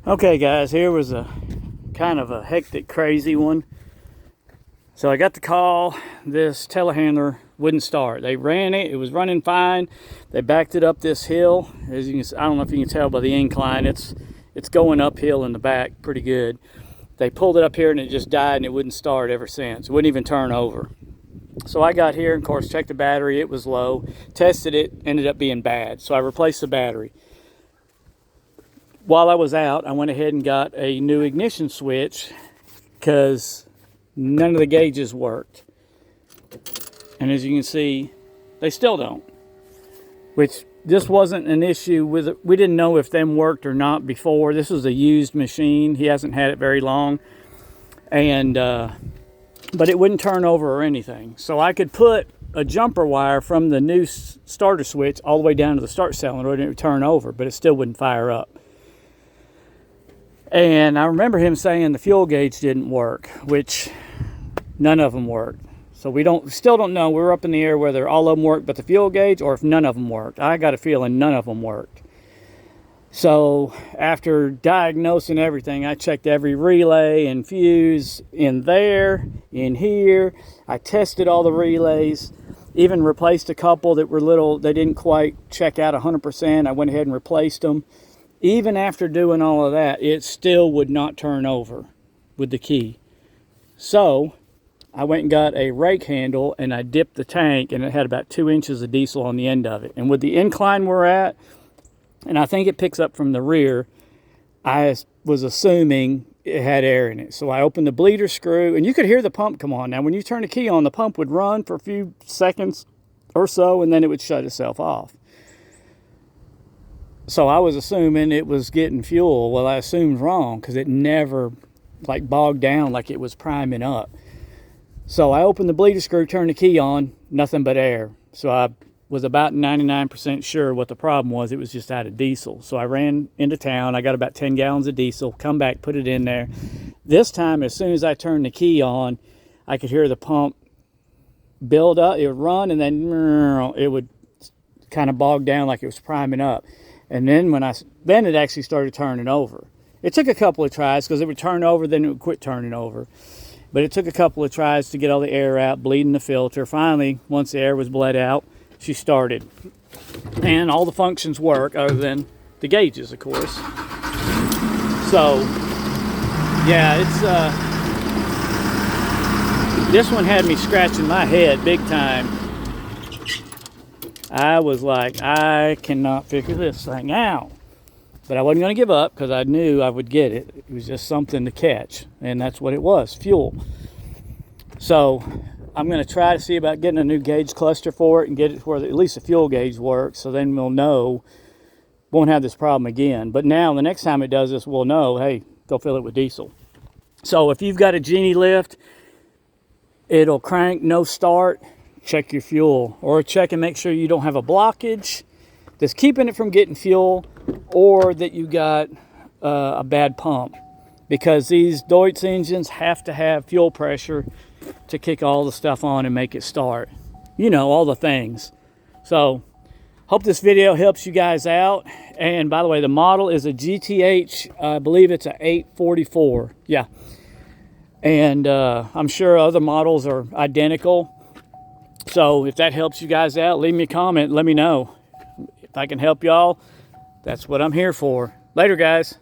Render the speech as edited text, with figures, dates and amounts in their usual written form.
Okay guys, here was a kind of a hectic, crazy one. So I got the call, this telehandler wouldn't start. They ran it, it was running fine. They backed it up this hill. As you can, I don't know if you can tell by the incline, it's going uphill in the back pretty good. They pulled it up here and it just died and it wouldn't start ever since. It wouldn't even turn over. So I got here and of course checked the battery, it was low. Tested it, ended up being bad. So I replaced the battery. While I was out, I went ahead and got a new ignition switch because none of the gauges worked. And as you can see, they still don't. Which this wasn't an issue with it. We didn't know if them worked or not before. This was a used machine. He hasn't had it very long. And but it wouldn't turn over or anything. So I could put a jumper wire from the new starter switch all the way down to the start cylinder and it would turn over, but it still wouldn't fire up. And I remember him saying the fuel gauge didn't work, which none of them worked. So we still don't know. We're up in the air whether all of them worked but the fuel gauge or if none of them worked. I got a feeling none of them worked. So after diagnosing everything, I checked every relay and fuse in there, in here. I tested all the relays, even replaced a couple that were they didn't quite check out 100%. I went ahead and replaced them. Even after doing all of that, it still would not turn over with the key. So I went and got a rake handle and I dipped the tank and it had about 2 inches of diesel on the end of it. And with the incline we're at, and I think it picks up from the rear, I was assuming it had air in it. So I opened the bleeder screw and you could hear the pump come on. Now when you turn the key on, the pump would run for a few seconds or so and then it would shut itself off. So I was assuming it was getting fuel. Well, I assumed wrong because it never like bogged down like it was priming up. So I opened the bleeder screw, turned the key on, nothing but air. So I was about 99% sure what the problem was. It was just out of diesel. So I ran into town. I got about 10 gallons of diesel, come back, put it in there. This time, as soon as I turned the key on, I could hear the pump build up. It would run and then it would kind of bog down like it was priming up. And then then it actually started turning over. It took a couple of tries because it would turn over, then it would quit turning over. But it took a couple of tries to get all the air out, bleeding the filter. Finally, once the air was bled out, she started. And all the functions work other than the gauges, of course. So, yeah, this one had me scratching my head big time. I was like, I cannot figure this thing out. But I wasn't going to give up because I knew I would get it. It was just something to catch. And that's what it was, fuel. So I'm going to try to see about getting a new gauge cluster for it and get it where at least the fuel gauge works. So then we'll know, won't have this problem again. But now the next time it does this, we'll know, hey, go fill it with diesel. So if you've got a Genie lift, it'll crank, no start. Check your fuel or check and make sure you don't have a blockage that's keeping it from getting fuel or that you got a bad pump, because these Deutz engines have to have fuel pressure to kick all the stuff on and make it start, you know, all the things. So hope this video helps you guys out. And by the way, the model is a GTH. I believe it's a 844. Yeah. And I'm sure other models are identical. So if that helps you guys out, leave me a comment. Let me know. If I can help y'all, that's what I'm here for. Later, guys.